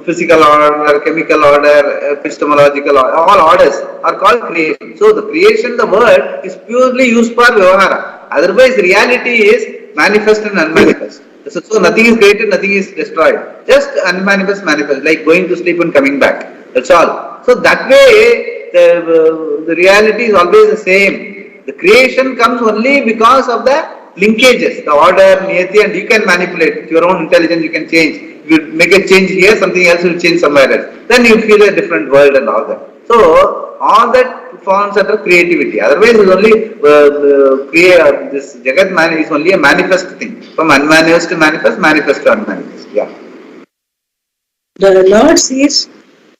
physical order, chemical order, epistemological order, all orders are called creation. So, the creation, the word is purely used for Vyavahara. Otherwise, reality is manifest and unmanifest. So nothing is created, nothing is destroyed. Just unmanifest, manifest, like going to sleep and coming back. That's all. So that way, the reality is always the same. The creation comes only because of the linkages, the order, niyati, and you can manipulate. With your own intelligence, you can change. If you make a change here, something else will change somewhere else. Then you feel a different world and all that. So all that falls under creativity. Otherwise, it's only this Jagat man is only a manifest thing. From unmanifest to manifest, manifest to unmanifest. Yeah. The Lord says,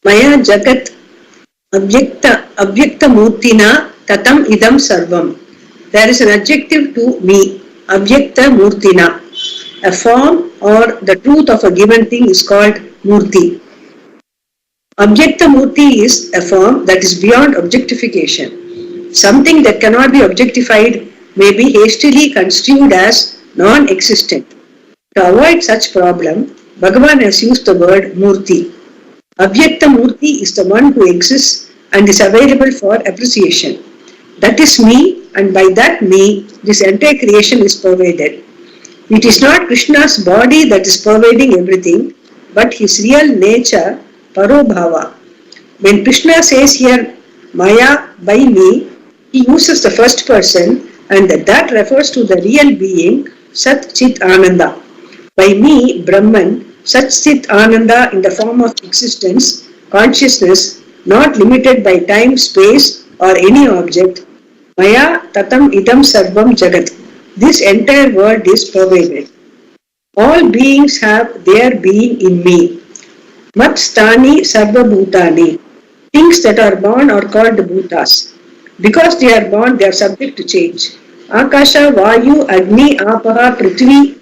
Maya Jagat Abhyakta Murtina Tatam Idam Sarvam. There is an adjective to me, Abhyakta Murtina. A form or the truth of a given thing is called Murti. Abhyakta Murti is a form that is beyond objectification. Something that cannot be objectified may be hastily construed as non-existent. To avoid such problem, Bhagavan has used the word Murti. Abhyakta Murti is the one who exists and is available for appreciation. That is me, and by that me, this entire creation is pervaded. It is not Krishna's body that is pervading everything, but his real nature, Parobhava. When Krishna says here, Maya, by me, he uses the first person, and that refers to the real being, Sat Chit Ananda. By me, Brahman, Sat Chit Ananda in the form of existence, consciousness, not limited by time, space, or any object. Maya Tatam Idam Sarvam Jagat. This entire world is pervaded. All beings have their being in me. Mat Stani Sarva Bhutani. Things that are born are called Bhutas. Because they are born, they are subject to change. Akasha, Vayu, Agni, Apaha, Prithvi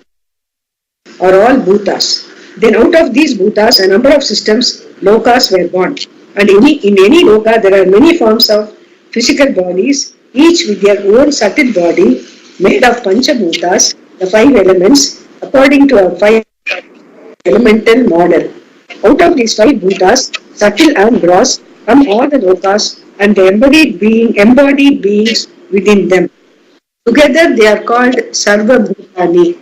are all Bhutas. Then out of these Bhutas, a number of systems, Lokas were born. And in any Loka, there are many forms of physical bodies, each with their own subtle body, made of Panchabhutas, the 5 elements, according to our 5 elemental model. Out of these 5 Bhutas, subtle and gross, come all the Lokas and the embodied beings within them. Together they are called Sarva Bhutani.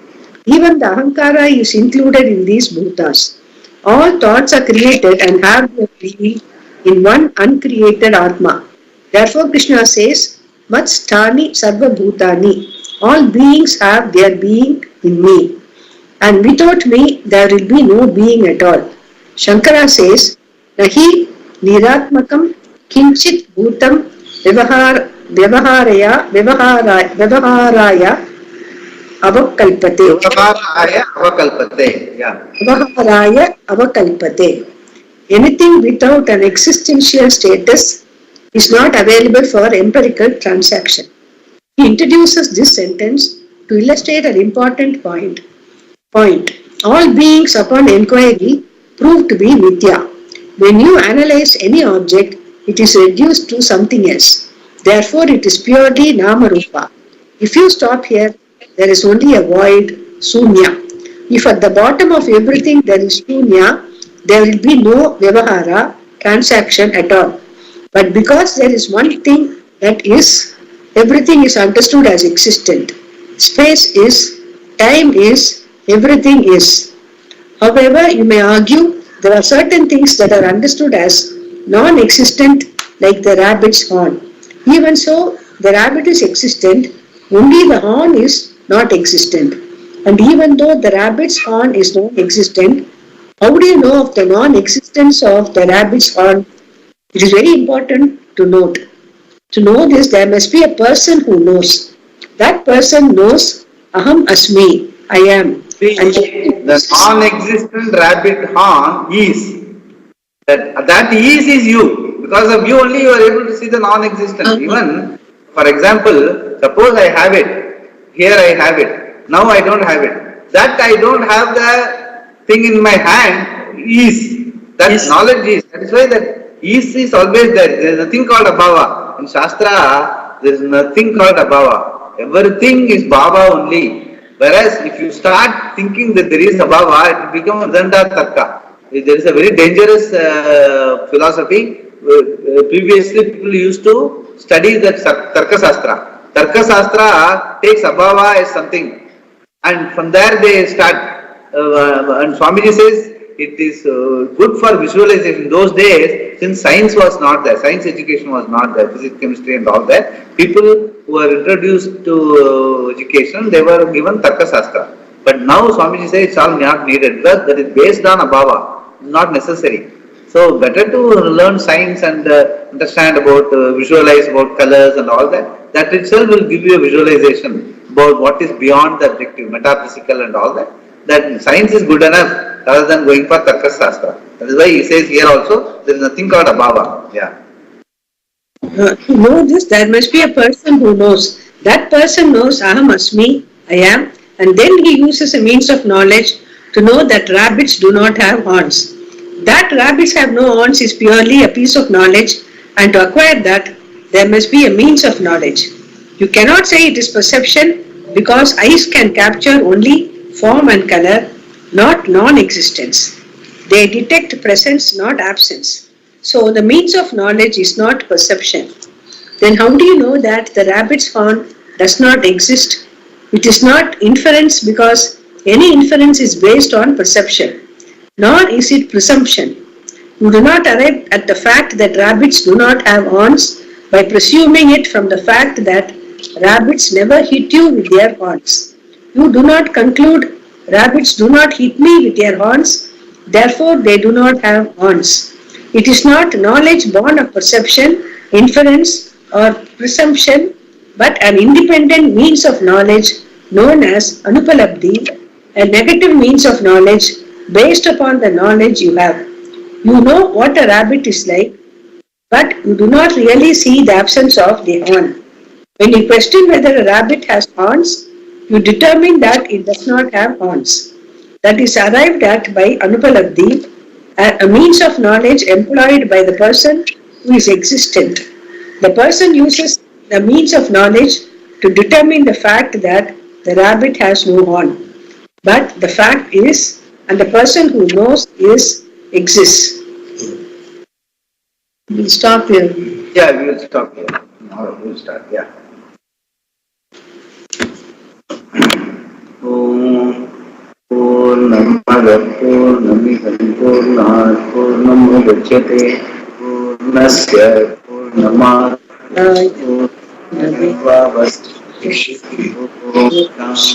Even the Ahankara is included in these Bhutas. All thoughts are created and have their being in one uncreated Atma. Therefore Krishna says, Mat Sthani Sarva Bhutani. All beings have their being in me. And without me, there will be no being at all. Shankara says, Nahi Niratmakam Kinchit Bhutam Vyavaharaya Avakalpate. Vyavaharaya avakalpate. Yeah. Vyavaharaya Avakalpate. Anything without an existential status is not available for empirical transaction. He introduces this sentence to illustrate an important point. All beings upon inquiry prove to be mithya. When you analyze any object, it is reduced to something else. Therefore, it is purely nama rupa. If you stop here, there is only a void, sunya. If at the bottom of everything there is sunya, there will be no vyavahara, transaction at all. But because there is one thing that is, everything is understood as existent. Space is, time is, everything is. However, you may argue there are certain things that are understood as non-existent, like the rabbit's horn. Even so, the rabbit is existent, only the horn is not existent. And even though the rabbit's horn is non-existent, how do you know of the non-existence of the rabbit's horn? It is very important to note. To know this, there must be a person who knows. That person knows, Aham Asmi, I am. And the non-existent rabbit horn is. That is you. Because of you only you are able to see the non-existent. Even, for example, suppose I have it. Here I have it. Now I don't have it. That I don't have the thing in my hand is. That knowledge is. That is why that is always there. There is nothing called abhava. In Shastra, there is nothing called abhava. Everything is bhava only. Whereas if you start thinking that there is abhava, it will become danda tarka. There is a very dangerous philosophy. Previously people used to study that Tarka Shastra. Tarka Shastra takes abhava as something. And from there they start, and Swamiji says it is good for visualization. Those days, since science was not there, science education was not there, physics, chemistry and all that, people who were introduced to education, they were given Tarka Shastra. But now Swamiji says it's all not needed because that is based on Abhava, not necessary. So better to learn science and understand about, visualize about colors and all that. That itself will give you a visualization about what is beyond the objective, metaphysical and all that. That science is good enough rather than going for Tarka Shastra. That is why he says here also there is nothing called Abhava. Yeah. To know this, there must be a person who knows. That person knows Aham Asmi, I am, and then he uses a means of knowledge to know that rabbits do not have horns. That rabbits have no horns is purely a piece of knowledge, and to acquire that, there must be a means of knowledge. You cannot say it is perception because eyes can capture only form and color, not non-existence. They detect presence, not absence. So the means of knowledge is not perception. Then how do you know that the rabbit's horn does not exist? It is not inference because any inference is based on perception, nor is it presumption. You do not arrive at the fact that rabbits do not have horns by presuming it from the fact that rabbits never hit you with their horns. You do not conclude rabbits do not hit me with their horns, therefore they do not have horns. It is not knowledge born of perception, inference or presumption, but an independent means of knowledge known as Anupalabdhi, a negative means of knowledge based upon the knowledge you have. You know what a rabbit is like, but you do not really see the absence of the horn. When you question whether a rabbit has horns, you determine that it does not have horns. That is arrived at by Anupalabdhi, a means of knowledge employed by the person who is existent. The person uses the means of knowledge to determine the fact that the rabbit has no horn. But the fact is, and the person who knows exists. We'll stop here. Yeah, we will stop here. Tomorrow we will start. Yeah. पूर्णमदः पूर्णमिदं पूर्णात् पूर्णमुदच्यते पूर्णस्य पूर्णमादाय पूर्णमेवावशिष्यते।